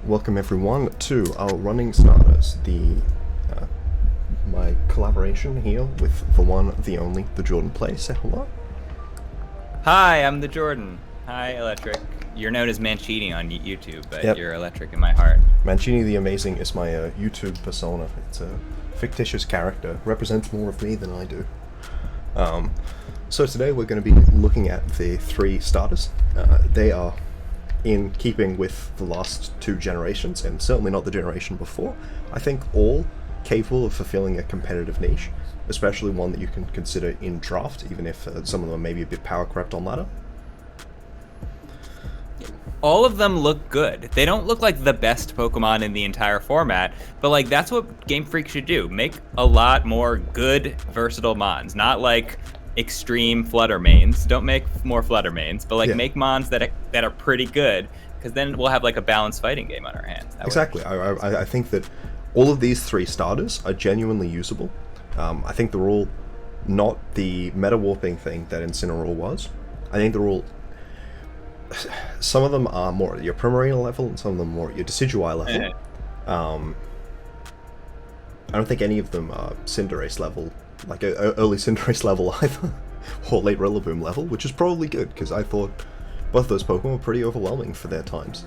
Welcome everyone to our running starters, my collaboration here with the one, the only, the Jordan Play. Say hello. Hi, I'm the Jordan. Hi, Electric. You're known as Mancini on YouTube, but Yep. you're Electric in my heart. Mancini the Amazing is my YouTube persona. It's a fictitious character. Represents more of me than I do. So today we're going to be looking at the three starters. They are in keeping with the last two generations, and certainly not the generation before. I think all capable of fulfilling a competitive niche, especially one that you can consider in draft, even if some of them are maybe a bit power crept on ladder. All of them look good. They don't look like the best Pokemon in the entire format, but like that's what Game Freak should do. Make a lot more good, versatile Mons, not like extreme Flutter mains. Don't make more Flutter mains, but like make Mons that are pretty good, because then we'll have like a balanced fighting game on our hands. Exactly. I think that all of these three starters are genuinely usable. I think they're all not the meta warping thing that Incineroar was. I think they're all... Some of them are more at your Primarina level, and some of them more at your Decidueye level. I don't think any of them are Cinderace level, like early Cinderace level either, or late Rillaboom level, which is probably good, because I thought both those Pokemon were pretty overwhelming for their times.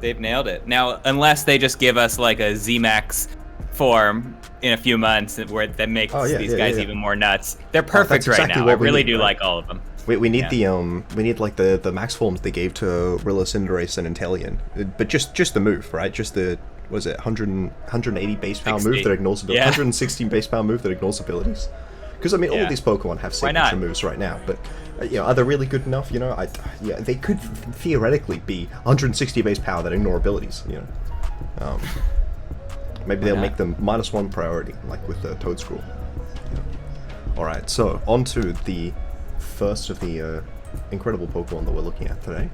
They've nailed it. Now, unless they just give us like a ZMAX form in a few months that makes these guys even more nuts. They're perfect right now. I really do like all of them. We need the max forms they gave to Rilla, Cinderace, and Inteleon, but just the move, right? Just the 180 base power move that ignores abilities, 116 base power move that ignores abilities. Because I mean, all of these Pokemon have signature moves right now, but are they really good enough? They could theoretically be 160 base power that ignore abilities. Maybe they'll make them -1 priority, like with the Toedscruel. All right, so on to the first of the incredible Pokemon that we're looking at today.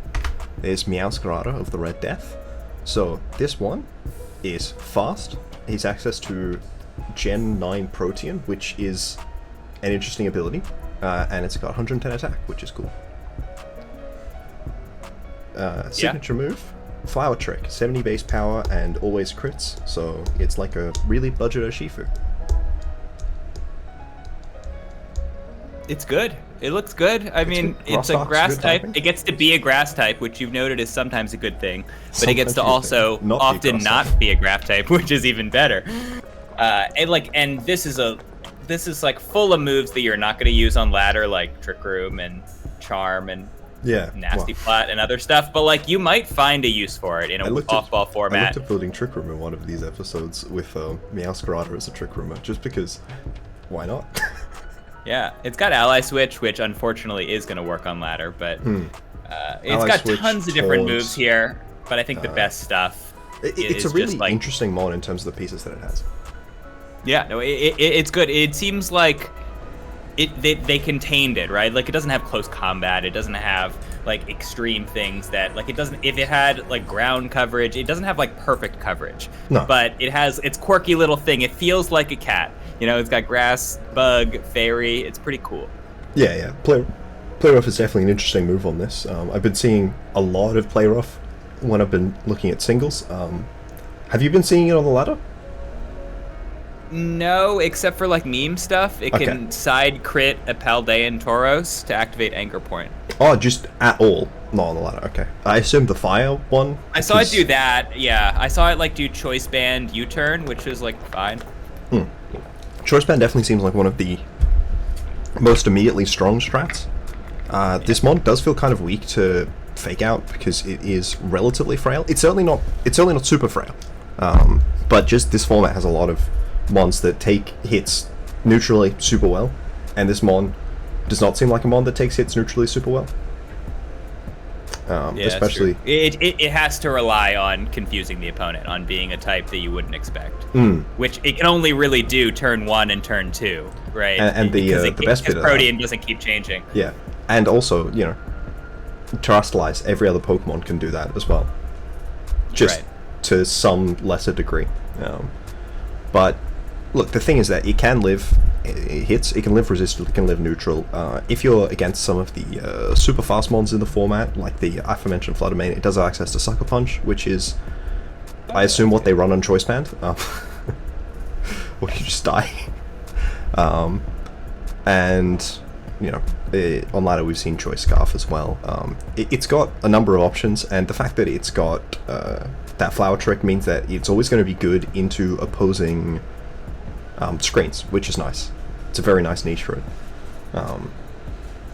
There's Meowscarada of the Red Death. So this one is fast. He's access to Gen 9 Protean, which is an interesting ability, and it's got 110 attack, which is cool. Signature move, Flower Trick, 70 base power and always crits, so it's like a really budget Urshifu. It's good. It looks good. I mean, it's a grass type. It gets to be a grass type, which you've noted is sometimes a good thing. But it gets to also often not be a grass type, which is even better. And this is like full of moves that you're not going to use on ladder, like Trick Room and Charm and Nasty Plot and other stuff. But like you might find a use for it in a off-ball format. I looked at building Trick Room in one of these episodes with Meowscarada as a Trick Roomer, just because, why not? Yeah, it's got Ally Switch, which unfortunately is going to work on ladder, but it's got tons of different moves here, but I think the best stuff it's a really interesting mod in terms of the pieces that it has. Yeah, no, it's good. It seems like they contained it, right? Like, it doesn't have close combat, it doesn't have, like, extreme things that, like, it doesn't, if it had, like, ground coverage, it doesn't have, like, perfect coverage. No. But it has its quirky little thing. It feels like a cat. It's got grass, bug, fairy. It's pretty cool. Yeah. Play rough is definitely an interesting move on this. I've been seeing a lot of play rough when I've been looking at singles. Have you been seeing it on the ladder? No, except for like meme stuff. It can side crit a Paldean Tauros to activate Anchor Point. Oh, just at all? Not on the ladder, okay. I assumed the fire one. I saw it do that, yeah. I saw it like do Choice Band U-turn, which was like fine. Choice Band definitely seems like one of the most immediately strong strats. This mod does feel kind of weak to Fake Out because it is relatively frail. It's certainly not super frail. But just this format has a lot of mons that take hits neutrally super well, and this mon does not seem like a mon that takes hits neutrally super well. Especially it has to rely on confusing the opponent, on being a type that you wouldn't expect, which it can only really do turn 1 and turn 2, right? And the best bit of Protean doesn't keep changing. Yeah, and also Terastallize, every other Pokemon can do that as well, just to some lesser degree. But look, the thing is that it can live it hits. It can live resistant, it can live neutral. If you're against some of the super fast mons in the format, like the aforementioned Fluttermane, it does have access to Sucker Punch, which is, I assume, what they run on Choice Band. Or you just die. And, you know, on ladder we've seen Choice Scarf as well. It's got a number of options, and the fact that it's got that Flower Trick means that it's always going to be good into opposing screens, which is nice. It's a very nice niche for it.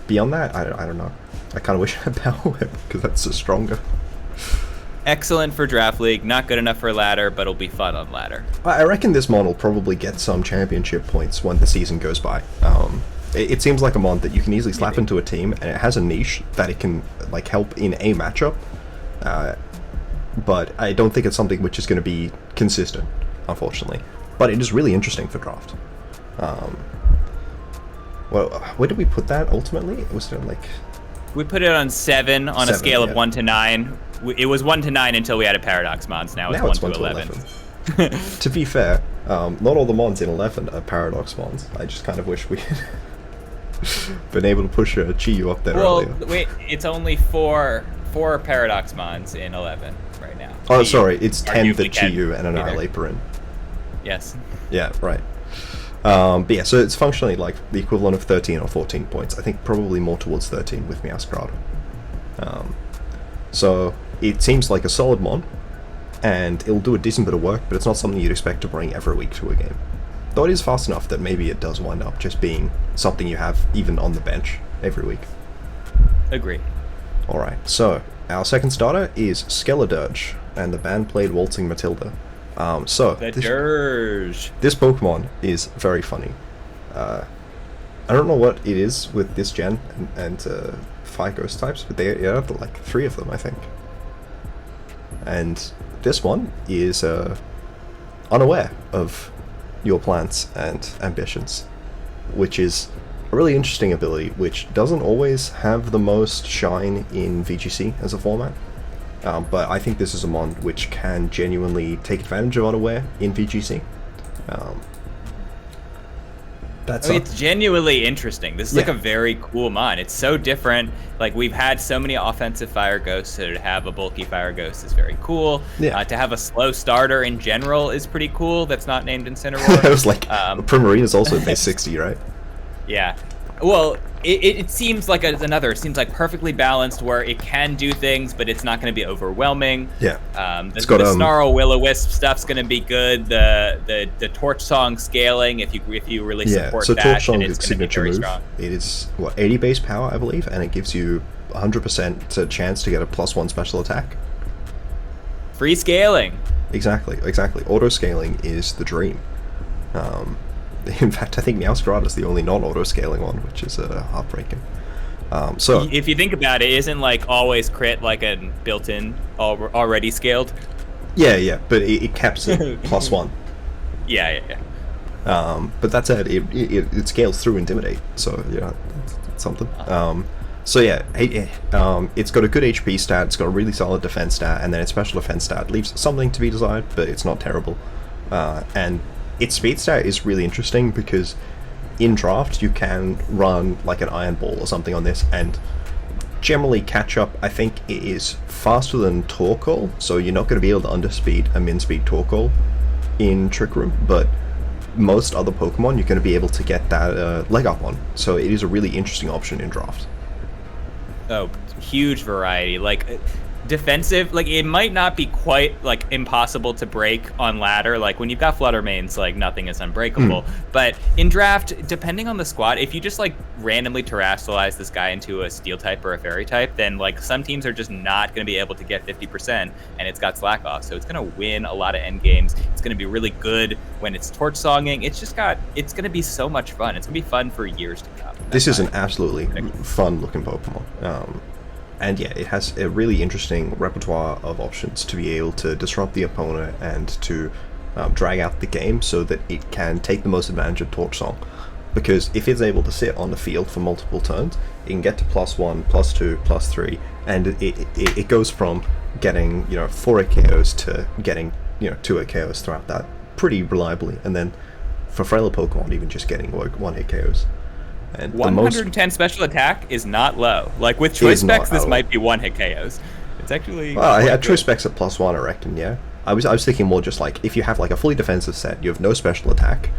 Beyond that, I don't know. I kind of wish I had Power Whip, because that's so stronger. Excellent for Draft League, not good enough for ladder, but it'll be fun on ladder. I reckon this mon will probably get some championship points when the season goes by. It seems like a mon that you can easily slap into a team, and it has a niche that it can like help in a matchup. But I don't think it's something which is going to be consistent, unfortunately. But it is really interesting for draft. Well, where did we put that ultimately? Was it like... We put it on 7 on a scale of 1 to 9. It was 1 to 9 until we added Paradox Mons. Now it's 1 to 11. To be fair, not all the Mons in 11 are Paradox Mons. I just kind of wish we had been able to push Chi-Yu up there earlier. Well, wait, it's only 4 Paradox Mons in 11 right now. Oh, sorry, it's 10 that Chi-Yu and an Arceus are in. Yes. Yeah, right. But yeah, so it's functionally like the equivalent of 13 or 14 points. I think probably more towards 13 with Meowscarada. So it seems like a solid mon, and it'll do a decent bit of work, but it's not something you'd expect to bring every week to a game. Though it is fast enough that maybe it does wind up just being something you have even on the bench every week. Agree. Alright, so our second starter is Skeledirge, and the band played Waltzing Matilda. This Pokemon is very funny. I don't know what it is with this gen and 5 ghost types, but they have like 3 of them, I think. And this one is unaware of your plans and ambitions, which is a really interesting ability, which doesn't always have the most shine in VGC as a format. But I think this is a mon which can genuinely take advantage of unaware in VGC. It's genuinely interesting. This is like a very cool mon. It's so different. Like, we've had so many offensive fire ghosts, so to have a bulky fire ghost is very cool. Yeah. To have a slow starter in general is pretty cool. That's not named Incineroar. It was like Primarina is also base 60, right? Yeah. Well, it seems like it seems like perfectly balanced, where it can do things, but it's not going to be overwhelming. Yeah. The Snarl Will-O-Wisp stuff's going to be good. The Torch Song scaling, if you really support that, Torch Song it's is signature move. Strong. It is 80 base power, I believe, and it gives you 100% chance to get a +1 special attack. Free scaling. Exactly. Auto scaling is the dream. In fact, I think Meowscarada is the only non-auto scaling one, which is heartbreaking. So if you think about it, isn't like always crit like a built-in already scaled? Yeah, but it caps it +1. Yeah. But that said, it scales through Intimidate, so yeah, it's something. So yeah, it's got a good HP stat, it's got a really solid defense stat, and then its special defense stat leaves something to be desired, but it's not terrible. And its speed stat is really interesting because in draft you can run like an Iron Ball or something on this and generally catch up. I think it is faster than Torkoal, so you're not going to be able to underspeed a min-speed Torkoal in Trick Room, but most other Pokemon you're going to be able to get that leg up on, so it is a really interesting option in draft. Oh, huge variety. Like, defensive, like, it might not be quite like impossible to break on ladder. Like, when you've got Fluttermanes, like, nothing is unbreakable. But in draft, depending on the squad, if you just like randomly terrestrialize this guy into a steel type or a fairy type, then like some teams are just not going to be able to get 50%, and it's got slack off, so it's going to win a lot of end games. It's going to be really good when it's torch songing. It's going to be so much fun. It's going to be fun for years to come. This is an absolutely fun looking Pokemon. And yeah, it has a really interesting repertoire of options to be able to disrupt the opponent and to drag out the game so that it can take the most advantage of Torch Song. Because if it's able to sit on the field for multiple turns, it can get to +1, +2, +3, and it goes from getting 4 KOs to getting 2 KOs throughout that pretty reliably, and then for frailer Pokemon, even just getting one-hit KOs. And 110 special attack is not low. Like with choice specs, this might be one-hit KOs. It's actually. Well, yeah, choice specs at +1, I reckon. Yeah, I was thinking more just like if you have like a fully defensive set, you have no special attack.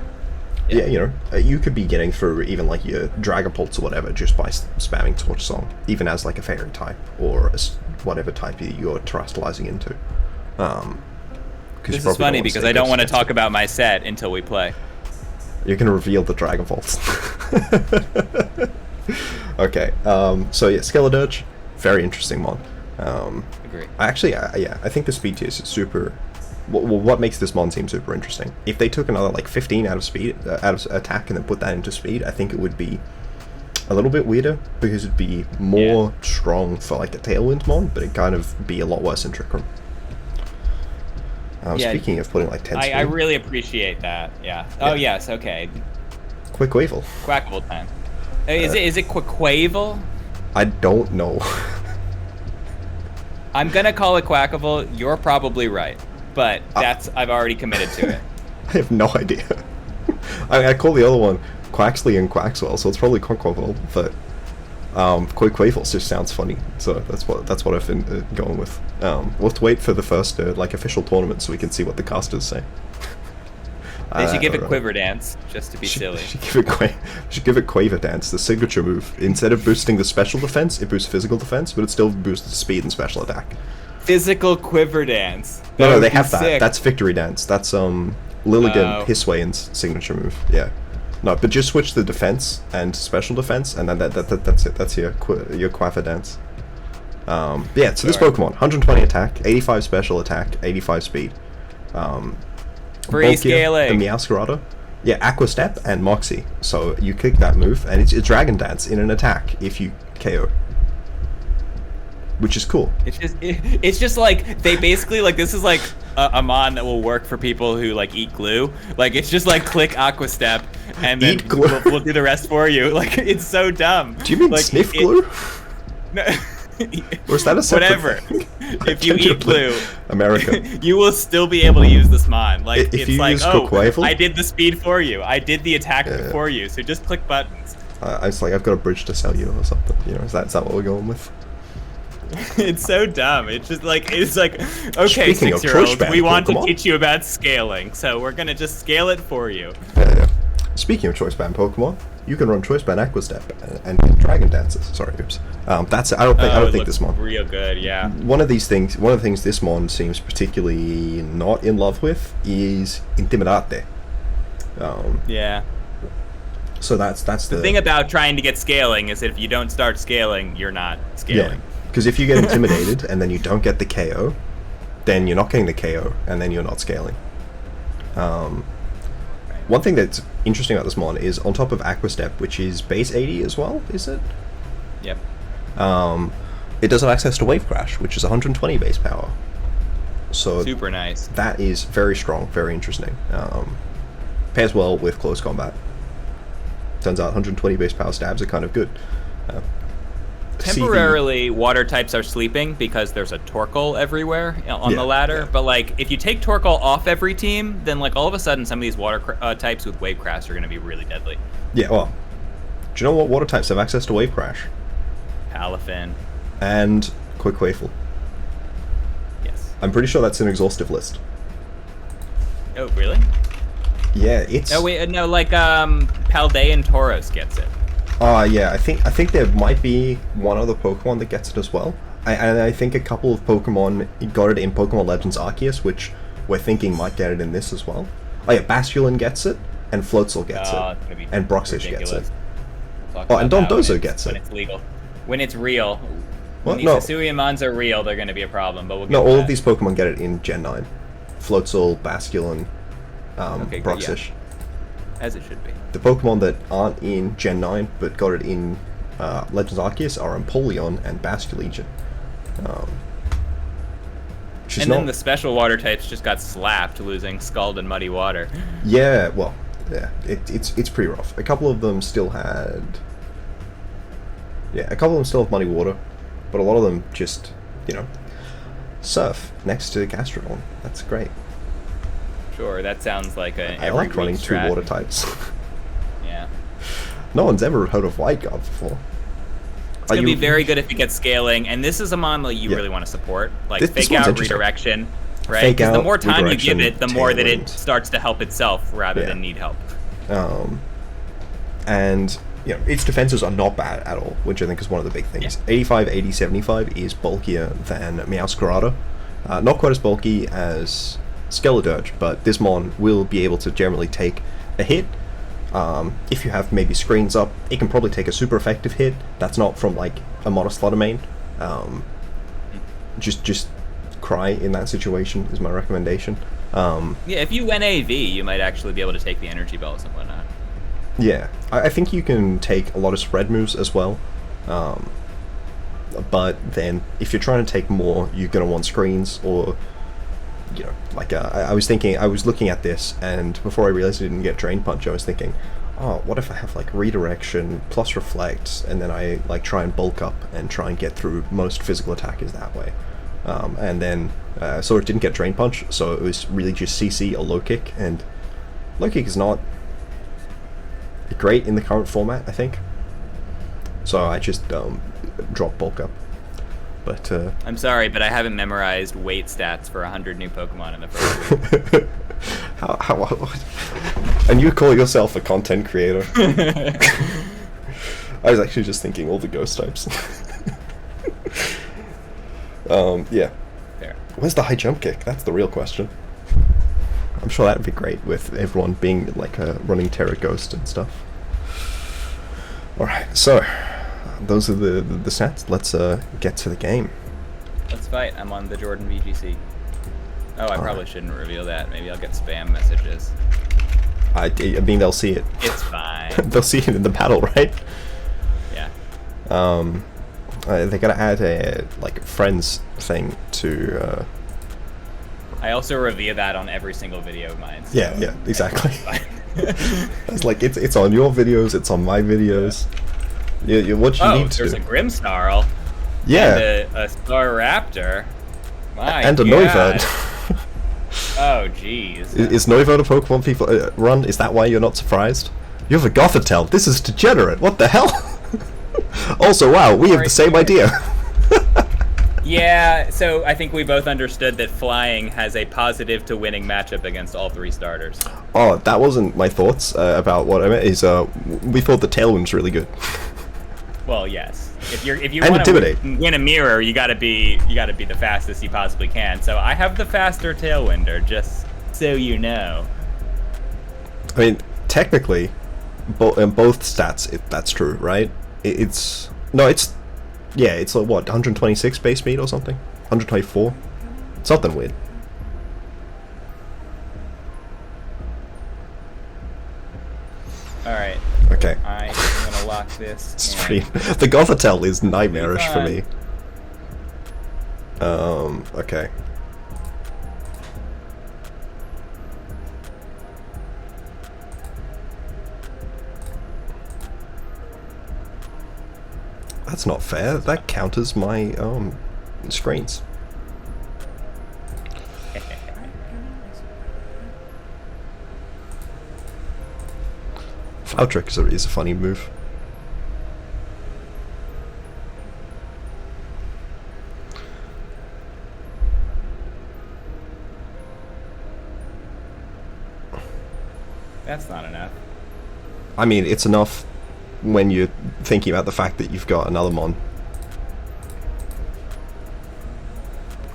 Yeah, you know, you could be getting through even like your Dragon Pulse or whatever just by spamming Torch Song, even as like a fairy type or whatever type you're terrestrializing into. This is funny because I don't want to talk about my set until we play. You're gonna reveal the Dragon Pulse. Okay, so yeah, Skeledirge, very interesting mon. Agree. I think the speed tier is super. What makes this mon seem super interesting? If they took another like 15 out of speed, out of attack, and then put that into speed, I think it would be a little bit weirder because it'd be more strong for like a Tailwind mon, but it'd kind of be a lot worse in Trick Room. Speaking of putting like 10 speed, I really appreciate that. Yeah. Oh yes. Okay. Quaquaval. Quaquaval time. Is it Quaquaval? I don't know. I'm gonna call it Quaquaval. You're probably right. But I've already committed to it. I have no idea. I call the other one Quaxley and Quaxwell, so it's probably Quaquaval, but Quaquaval just sounds funny, so that's what I've been going with. We'll have to wait for the first like official tournament so we can see what the casters say. They should give it Quiver Dance just to be silly. Should give it Quaver Dance, the signature move. Instead of boosting the special defense, it boosts physical defense, but it still boosts speed and special attack. Physical Quiver Dance. No, they have that. Sick. That's Victory Dance. That's Lilligant Hisuian's signature move. Yeah. No, but just switch the defense and special defense, and then that's it. That's your Quaver Dance. Yeah. So this Pokemon, 120 attack, 85 special attack, 85 speed. Free scaling. The Meowscarada. Yeah, Aqua Step and Moxie. So you kick that move, and it's Dragon Dance in an attack if you KO. Which is cool. It's just like they basically like this is like a mon that will work for people who like eat glue. Like it's just like click Aqua Step and then we'll do the rest for you. Like it's so dumb. Do you mean like, sniff glue? No. Or is that a separate whatever? Thing? If you eat glue, America, you will still be able to use this mon. Like if it's you like use Quaquaval, I did the speed for you. I did the attack for you. So just click buttons. It's like I've got a bridge to sell you or something. You know, is that what we're going with? It's so dumb. It's like okay, 6-year-olds, we want to teach you about scaling, so we're gonna just scale it for you. Yeah. Speaking of choice band Pokemon, you can run choice band Aqua Step and Dragon Dances. Sorry, oops. That's I don't think this mon real good. Yeah. One of the things this mon seems particularly not in love with is Intimidate. Yeah. So that's the thing about trying to get scaling is that if you don't start scaling, you're not scaling. Yeah. Because if you get intimidated and then you don't get the KO, then you're not getting the KO, and then you're not scaling. One thing that's interesting about this mon is on top of Aqua Step, which is base 80 as well, is it? Yep. It does have access to Wave Crash, which is 120 base power. So super nice. That is very strong, very interesting. Pairs well with close combat. Turns out 120 base power stabs are kind of good. Temporarily, water types are sleeping because there's a Torkoal everywhere on the ladder. Yeah. But like, if you take Torkoal off every team, then like all of a sudden, some of these water types with Wave Crash are going to be really deadly. Yeah. Well, do you know what water types have access to Wave Crash? Palafin. And Quaquaval. Yes. I'm pretty sure that's an exhaustive list. Oh, really? Yeah, it's. Oh wait, no, like Paldean Tauros gets it. Yeah, I think there might be one other Pokemon that gets it as well. And I think a couple of Pokemon got it in Pokemon Legends Arceus, which we're thinking might get it in this as well. Oh yeah, Basculin gets it, and Floatzel gets it, and Broxish gets it. And Dondozo gets it. When it's legal. When it's real. When What? these Hisuiamons are real, they're going to be a problem, but we'll get No, all of these Pokemon get it in Gen 9. Floatzel, Basculin, Broxish. Yeah. As it should be. The Pokemon that aren't in Gen 9 but got it in Legends Arceus are Empoleon and Basculegion. And then the special water types just got slapped, losing Scald and Muddy Water. Yeah, well, yeah, it's pretty rough. A couple of them still had... Yeah, a couple of them still have Muddy Water, but a lot of them just, Surf next to Gastrodon. That's great. Sure, that sounds like a. I like running 2 water types. Yeah. No one's ever heard of White Guard before. It's gonna be very good if it gets scaling, and this is a mon that you really want to support, like Fake Out, Redirection, right? Because the more time you give it, the more that it starts to help itself rather than need help. And you know, its defenses are not bad at all, which I think is one of the big things. 85, 80, 75 is bulkier than Meowscarada. Not quite as bulky as Skeledirge, but this mon will be able to generally take a hit. If you have maybe screens up, it can probably take a super effective hit. That's not from like a Monoslaughter main. Just cry in that situation is my recommendation. Yeah, if you went AV, you might actually be able to take the energy bells and whatnot. Yeah, I think you can take a lot of spread moves as well. But then if you're trying to take more, you're gonna want screens or. You know, like I was looking at this, and before I realized I didn't get Drain Punch, I was thinking, oh, what if I have like Redirection plus Reflect, and then I like try and bulk up and try and get through most physical attackers that way. And then sort of didn't get Drain Punch, so it was really just CC or Low Kick, and Low Kick is not great in the current format, I think. So I just dropped bulk up. But, I'm sorry, but I haven't memorized weight stats for 100 new Pokemon in the first week. And you call yourself a content creator? I was actually just thinking all the ghost types. Yeah. There. Where's the high jump kick? That's the real question. I'm sure that would be great with everyone being like a running Terra Ghost and stuff. Alright, so those are the stats. Let's get to the game. Let's fight. I'm on TheJordanVGC. Oh, I probably shouldn't reveal that. Maybe I'll get spam messages. I mean, they'll see it. It's fine. They'll see it in the battle, right? Yeah. They're gonna add a like friends thing to. I also reveal that on every single video of mine. So yeah, exactly. It's like it's on your videos, it's on my videos. Yeah, what you need to do. There's a Grimmsnarl. Yeah. And a Staraptor. My and a God. Noivern. Oh, jeez. Is Noivern a Pokemon people run? Is that why you're not surprised? You have a Gothitelle. This is degenerate. What the hell? Also, wow, we have the same idea. Yeah, so I think we both understood that flying has a positive to winning matchup against all 3 starters. Oh, that wasn't my thoughts about what I meant. Is we thought the Tailwind's really good. Well, yes. If you want to win a mirror, you gotta be the fastest you possibly can. So I have the faster Tailwinder, just so you know. I mean, technically, in both stats, that's true, right? It's like what, 126 base speed or something? 124? Something weird. Alright. Okay. I'm gonna lock this. Stream. The Gothitelle is nightmarish for me. Okay. That's not fair. That counters my screens. Foul Trick is a funny move. That's not enough. I mean, it's enough when you're thinking about the fact that you've got another mon.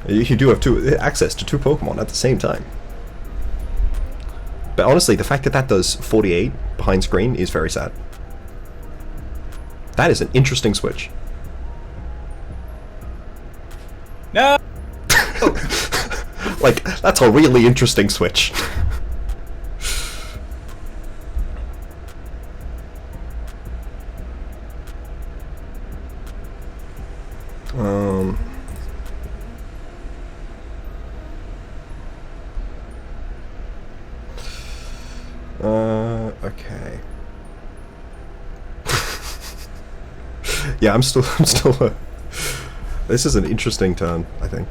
You do have access to 2 Pokemon at the same time. But honestly, the fact that that does 48 behind screen is very sad. That is an interesting switch. No! Like, that's a really interesting switch. Okay. Yeah, I'm still this is an interesting turn, I think.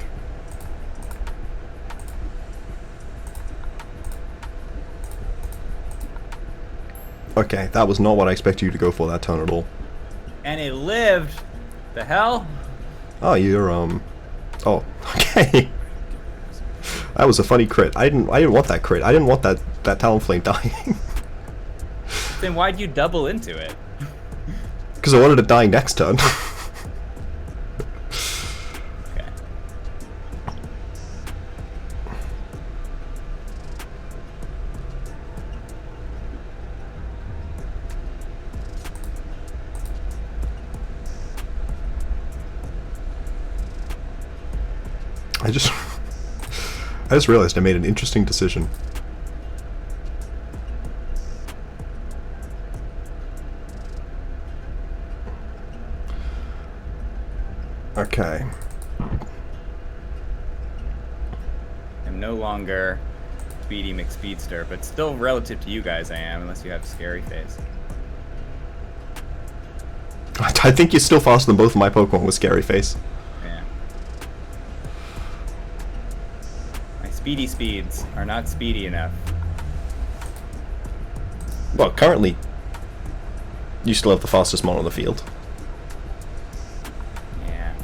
Okay, that was not what I expected you to go for that turn at all. And it lived. The hell? Oh, you're oh, okay. That was a funny crit. I didn't want that crit. I didn't want that Talonflame dying. Then why'd you double into it? Because I wanted it dying next turn. Okay. I just realized I made an interesting decision. Okay. I'm no longer Speedy McSpeedster, but still relative to you guys I am, unless you have Scary Face. I think you're still faster than both of my Pokemon with Scary Face. Yeah. My Speedy Speeds are not speedy enough. Well, currently, you still have the fastest mon on the field. Yeah.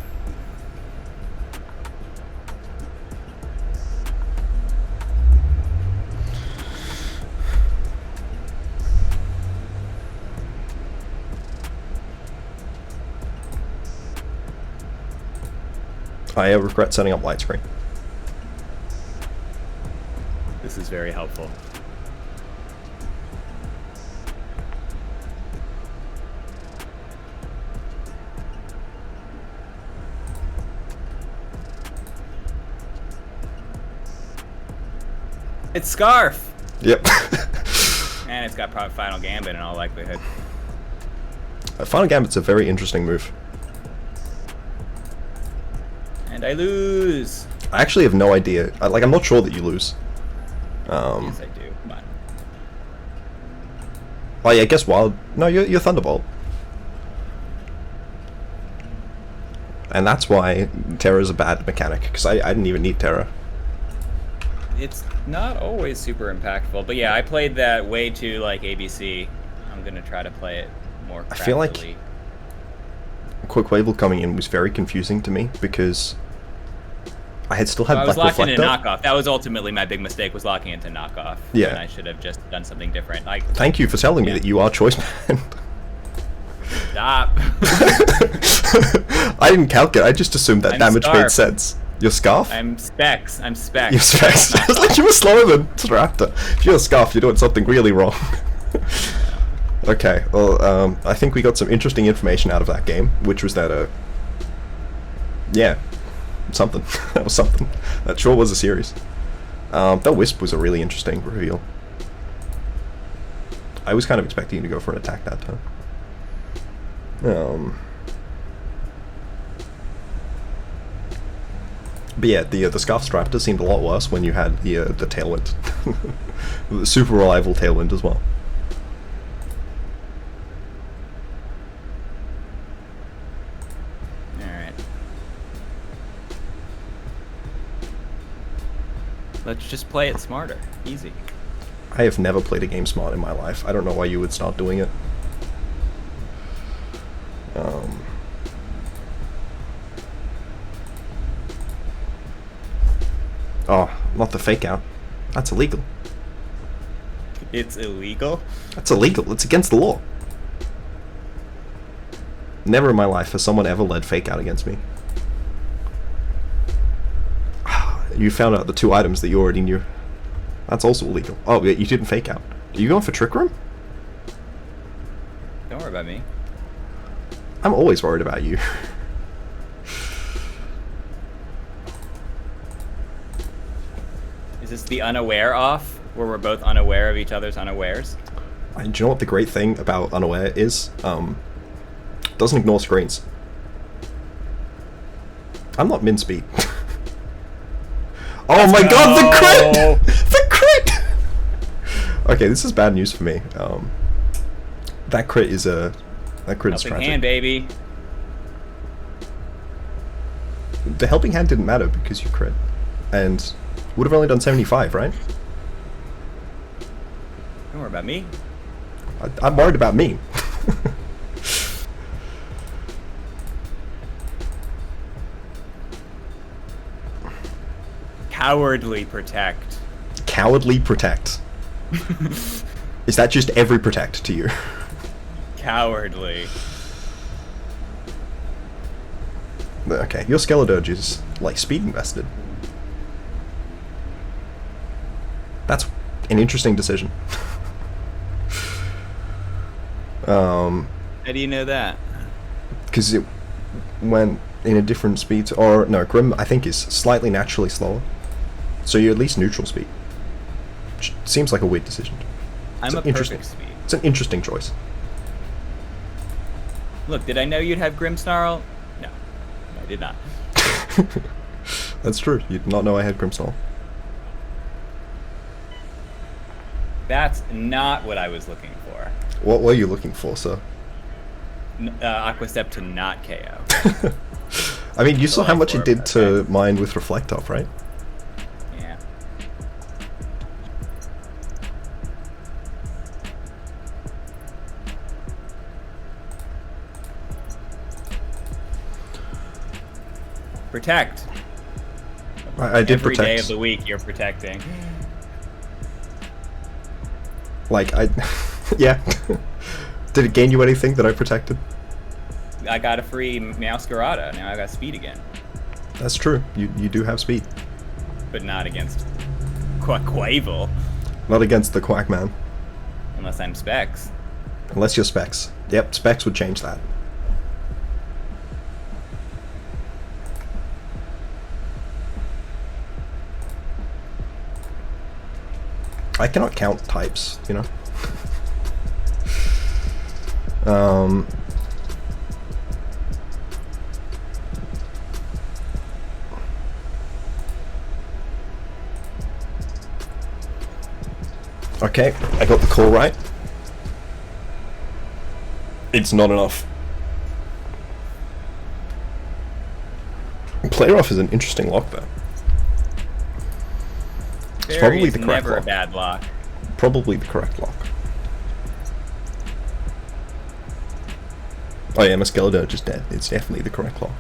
I regret setting up light screen. This is very helpful. It's Scarf! Yep. And it's got probably Final Gambit in all likelihood. Final Gambit's a very interesting move. And I lose! I actually have no idea. I'm not sure that you lose. Yes, I do. Come on. Oh yeah, I guess Wild... No, you're Thunderbolt. And that's why Terra's a bad mechanic, because I didn't even need Terra. It's not always super impactful, but yeah, I played that way too like ABC. I'm gonna try to play it more craftily. I feel like Quaquaval coming in was very confusing to me, because I had still had I was Black locked into Reflector. knockoff. That was ultimately my big mistake, was locking into knockoff. Yeah. And I should have just done something different. Like, Thank you for telling me that you are Choice Man. stop. I didn't calculate, I just assumed that I'm damage made Scarf. sense. Your Scarf? I'm Specs. I'm Specs. You're Specs. I was like, you were slower than Raptor. If you're a Scarf, you're doing something really wrong. Okay, well, I think we got some interesting information out of that game, which was that, yeah, something. That was something. That sure was a series. That Wisp was a really interesting reveal. I was kind of expecting you to go for an attack that time. But yeah, the Scarf Raptor seemed a lot worse when you had the Tailwind. The super reliable Tailwind as well. Alright. Let's just play it smarter. Easy. I have never played a game smart in my life. I don't know why you would start doing it. Oh, not the fake out. That's illegal. It's illegal? That's illegal. It's against the law. Never in my life has someone ever led fake out against me. You found out the 2 items that you already knew. That's also illegal. Oh, yeah, you didn't fake out. Are you going for Trick Room? Don't worry about me. I'm always worried about you. Is this the unaware off, where we're both unaware of each other's unawares? And do you know what the great thing about Unaware is? Doesn't ignore screens. I'm not min speed. Oh my god, the crit! The crit! Okay, this is bad news for me. That crit is a... That crit is Helping tragic. hand, baby. The helping hand didn't matter because you crit. And would have only done 75, right? Don't worry about me. I'm worried about me. Cowardly protect. Cowardly protect. Is that just every protect to you? Cowardly. Okay, your Skeledirge is, like, speed invested. That's an interesting decision. How do you know that? Because it went in a different speed, or no, Grim I think is slightly naturally slower. So you're at least neutral speed. Which seems like a weird decision. I'm a perfect speed. It's an interesting choice. Look, did I know you'd have Grimmsnarl? No, I did not. That's true. You did not know I had Grimmsnarl. That's not what I was looking for. What were you looking for, sir? Aqua Step to not KO. I mean, you saw how much it did to mine with Reflect Off, right? Yeah. Protect. I did Every protect. day of the week, you're protecting. Like, yeah. Did it gain you anything that I protected? I got a free Meowscarada. Now I got speed again. That's true. You do have speed. But not against Quaquaval. Not against the Quackman. Unless I'm Specs. Unless you're Specs. Yep, Specs would change that. I cannot count types, you know? Okay, I got the call right. It's not enough. Player off is an interesting lock, though. It's probably the correct never lock. A bad lock. Probably the correct lock. Oh yeah, my Skeledirge is dead. It's definitely the correct lock.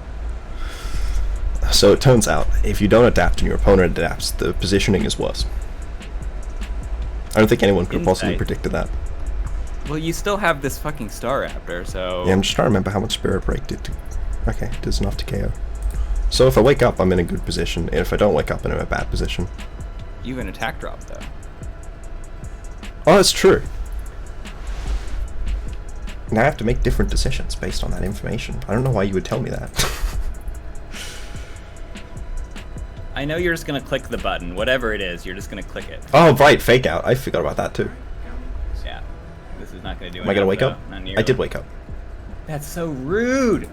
So it turns out, if you don't adapt and your opponent adapts, the positioning is worse. I don't think anyone could have possibly predicted that. Well, you still have this fucking Staraptor, so... Yeah, I'm just trying to remember how much Spirit Break did to... Okay, it does enough to KO. So if I wake up, I'm in a good position, and if I don't wake up, I'm in a bad position. You have an attack drop, though. Oh, that's true. Now I have to make different decisions based on that information. I don't know why you would tell me that. I know you're just gonna click the button. Whatever it is, you're just gonna click it. Oh, right, Fake Out. I forgot about that, too. Yeah. This is not gonna do anything. Am I gonna wake up? I did wake up. That's so rude!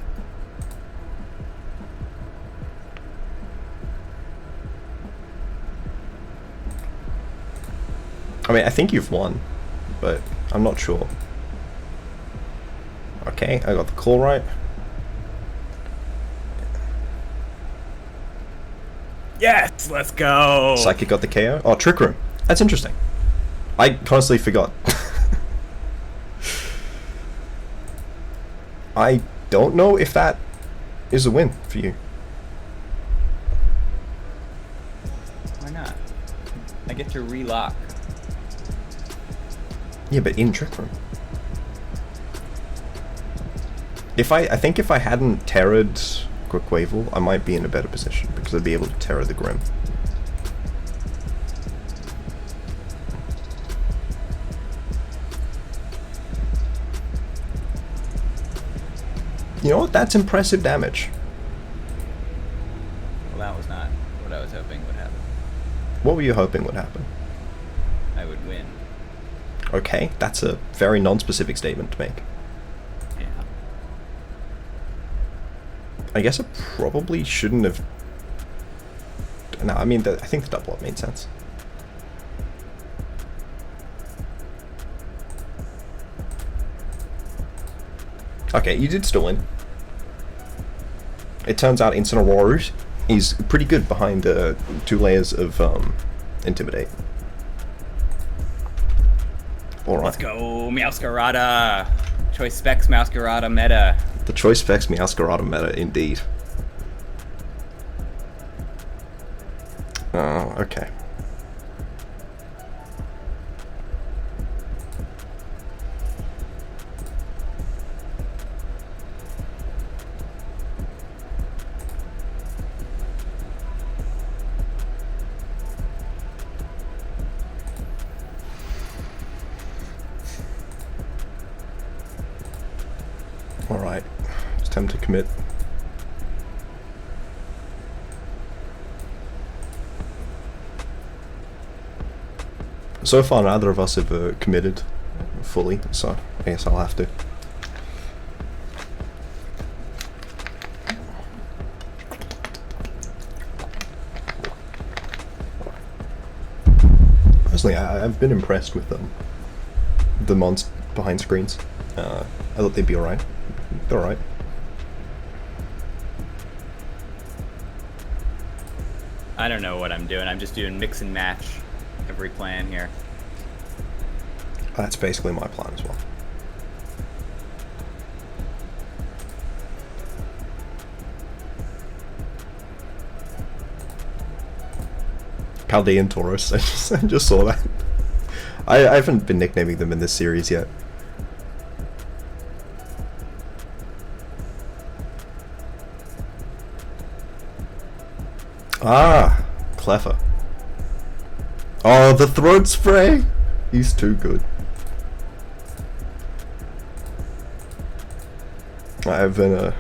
I mean, I think you've won, but I'm not sure. Okay, I got the call right. Yes! Let's go! Psychic got the KO. Oh, Trick Room. That's interesting. I honestly forgot. I don't know if that is a win for you. Why not? I get to relock. Yeah, but in Trick Room. I think if I hadn't terrored Quaquaval, I might be in a better position because I'd be able to terror the Grim. You know what? That's impressive damage. Well, that was not what I was hoping would happen. What were you hoping would happen? I would win. Okay, that's a very non-specific statement to make. Yeah. I guess I probably shouldn't have... No, I mean, I think the double up made sense. Okay, you did still win. It turns out Incineroar is pretty good behind 2 layers of Intimidate. All right. Let's go, Meowscarada. Choice specs Meowscarada meta. The choice specs Meowscarada meta, indeed. Okay. Alright, it's time to commit. So far, neither of us have committed fully, so I guess I'll have to. Personally, I've been impressed with the mods behind screens. I thought they'd be alright. They're alright. I don't know what I'm doing. I'm just doing mix and match every plan here. That's basically my plan as well. Chaldean Tauros, I just saw that. I haven't been nicknaming them in this series yet. Ah, clever. Oh, the throat spray! He's too good. I've been,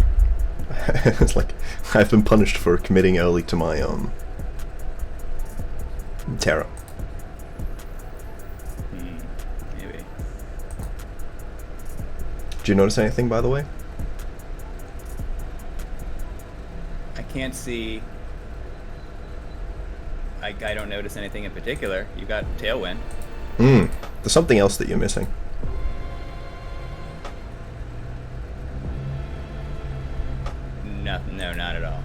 it's like, I've been punished for committing early to my, Terra. Maybe. Do you notice anything, by the way? I can't see... I don't notice anything in particular. You got Tailwind. There's something else that you're missing. No, not at all.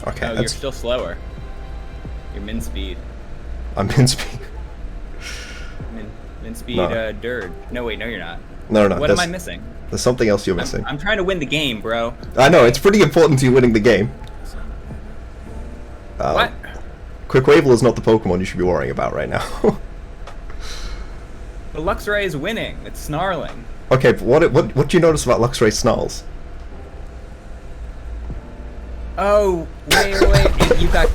Okay, Oh, you're still slower. You're min speed. I'm min speed. Min speed, No. Dirge. No, wait, no, you're not. No. What am I missing? There's something else you're missing. I'm trying to win the game, bro. I know, it's pretty important to you winning the game. What? Quaquaval is not the Pokemon you should be worrying about right now. The Luxray is winning. It's snarling. Okay, but what do you notice about Luxray snarls? Oh, wait. You got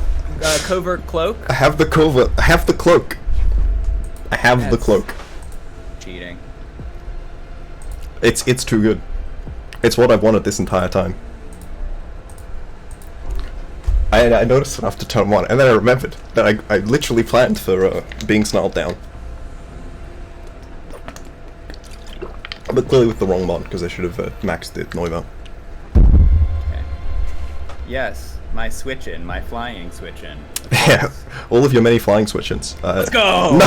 Covert Cloak? I have the covert. I have the cloak. I have the That's cloak. Cheating. It's too good. It's what I've wanted this entire time. I noticed it after turn 1, and then I remembered that I literally planned for being snarled down. But clearly with the wrong mod, because I should have maxed it Noiva. Okay. Yes, my switch-in, my flying switch-in. Yeah, all of your many flying switch-ins. Let's go!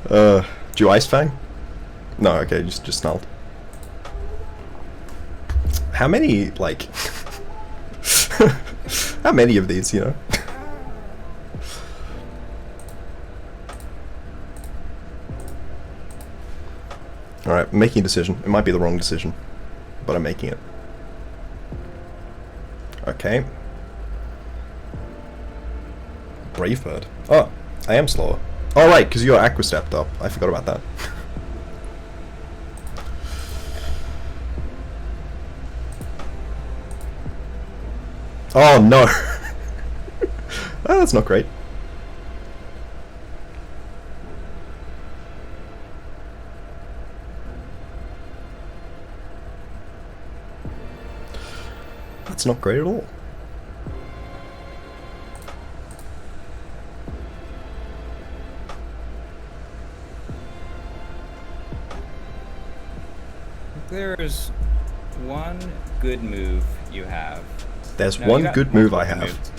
No! Do you Ice Fang? No, okay, just snarled. How many, like... How many of these, you know? Alright, I'm making a decision. It might be the wrong decision, but I'm making it. Okay. Brave Bird. Oh, I am slower. Oh, right, because you're Aqua stepped up. I forgot about that. Oh, no. Oh, that's not great. That's not great at all. There's one good move you have. There's one good move I have. Moves.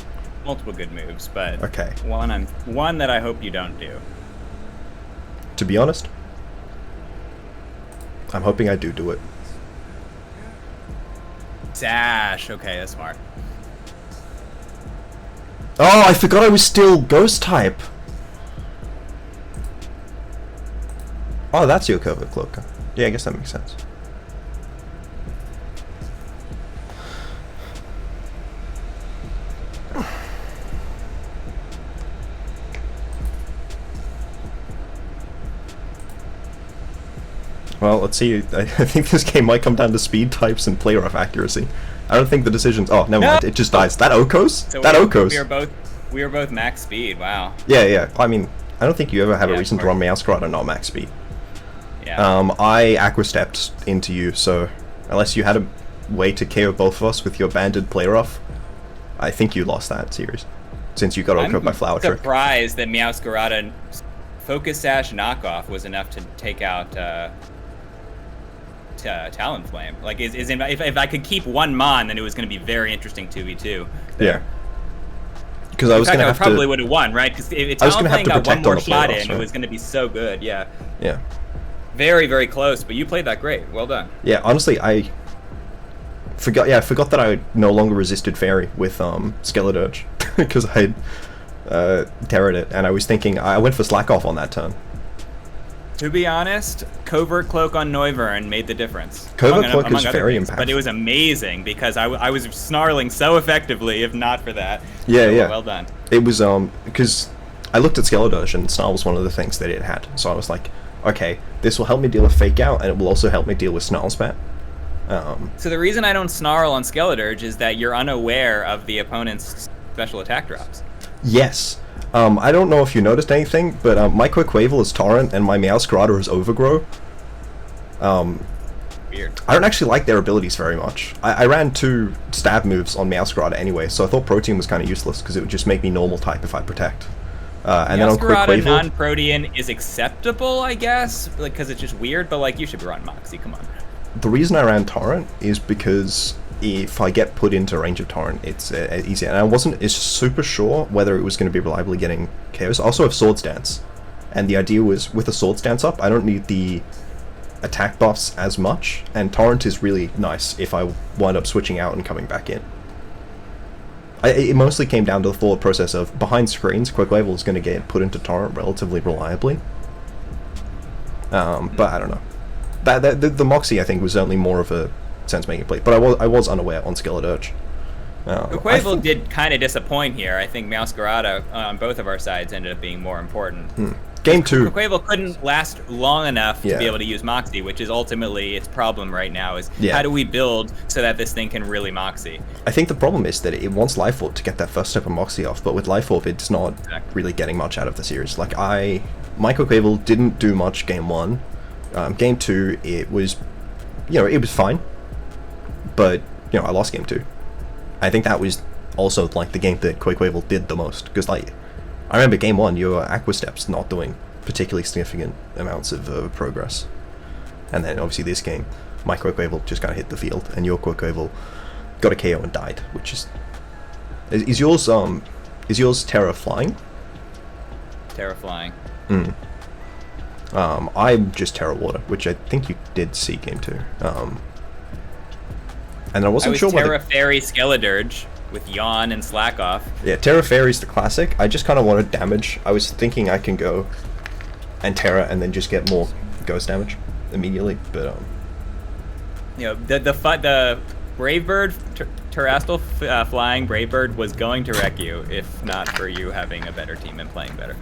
Multiple good moves, but okay. One that I hope you don't do. To be honest, I'm hoping I do it. Sash. Okay, that's smart. Oh, I forgot I was still Ghost type. Oh, that's your covert cloak. Yeah, I guess that makes sense. Well, let's see. I think this game might come down to speed types and player off accuracy. I don't think the decisions. Oh, never mind. It just dies. That Okos? So that Okos. We were both max speed. Wow. Yeah. I mean, I don't think you ever have a reason to run Meowscarada not max speed. Yeah. I aqua stepped into you, so unless you had a way to KO both of us with your banded player off, I think you lost that series. Since you got Oko by Flower Trick. I'm surprised that Meowscarada Focus Sash knockoff was enough to take out Talonflame. Like, if I could keep one Mon, then it was going to be very interesting 2v2. Yeah. Because I was going to have to... probably would have won, right? Because if Talonflame got one more shot in, it was going to be so good, yeah. Yeah. Very, very close, but you played that great. Well done. Yeah, honestly, I forgot that I no longer resisted Fairy with Skeledirge, because I had terrored it, and I was thinking... I went for Slack Off on that turn. To be honest, Covert Cloak on Noivern made the difference. Covert Cloak is very impactful. But it was amazing, because I was snarling so effectively, if not for that. Yeah, so, yeah. Well done. It was, because I looked at Skeledirge, and Snarl was one of the things that it had. So I was like, okay, this will help me deal with Fake Out, and it will also help me deal with Snarl Spat. So the reason I don't snarl on Skeledirge is that you're unaware of the opponent's special attack drops. Yes. I don't know if you noticed anything, but my Quaquaval is Torrent and my Meowscarada is Overgrow. Weird. I don't actually like their abilities very much. I ran 2 stab moves on Meowscarada anyway, so I thought Protean was kind of useless because it would just make me normal type if I protect. And then on Quaquaval, non-Protean is acceptable, I guess, because it's just weird, but like you should run Moxie, come on. The reason I ran Torrent is because if I get put into range of Torrent, it's easier. And I wasn't super sure whether it was going to be reliably getting KOs. I also have Swords Dance, and the idea was with a Swords Dance up, I don't need the attack buffs as much, and Torrent is really nice if I wind up switching out and coming back in. It mostly came down to the thought process of behind screens, Quaquaval is going to get put into Torrent relatively reliably. But I don't know. The Moxie, I think, was certainly more of a sense-making play, but I was unaware on Skeledirge. Quaquaval did kind of disappoint here. I think Meowscarada on both of our sides ended up being more important. Game 2. Quaquaval couldn't last long enough to be able to use Moxie, which is ultimately its problem right now, is how do we build so that this thing can really Moxie? I think the problem is that it wants Life Orb to get that first step of Moxie off, but with Life Orb it's not really getting much out of the series. Like, my Quaquaval didn't do much game 1. Game 2, it was, it was fine. But, I lost game 2. I think that was also, like, the game that Quaquaval did the most. Because, like, I remember game 1, your Aqua Steps not doing particularly significant amounts of progress. And then, obviously, this game, my Quaquaval just kind of hit the field, and your Quaquaval got a KO and died, which is... Is yours Terra Flying? Terra Flying. I'm just Terra Water, which I think you did see game 2. And I wasn't sure whether... Terra Fairy Skeledirge with Yawn and Slack Off. Yeah, Terra Fairy's the classic. I just kind of wanted damage. I was thinking I can go and Terra and then just get more ghost damage immediately, but the Brave Bird, Terrestrial Flying Brave Bird was going to wreck you if not for you having a better team and playing better.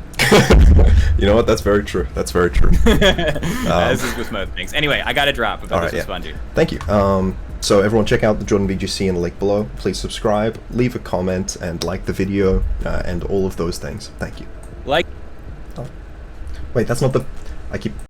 You know what? That's very true. That's very true. This is with most things. Anyway, I got to drop, but this was fun, dude. Thank you. So everyone check out the TheJordanVGC in the link below. Please subscribe, leave a comment, and like the video, and all of those things. Thank you. Like... Oh. Wait, that's not the... I keep...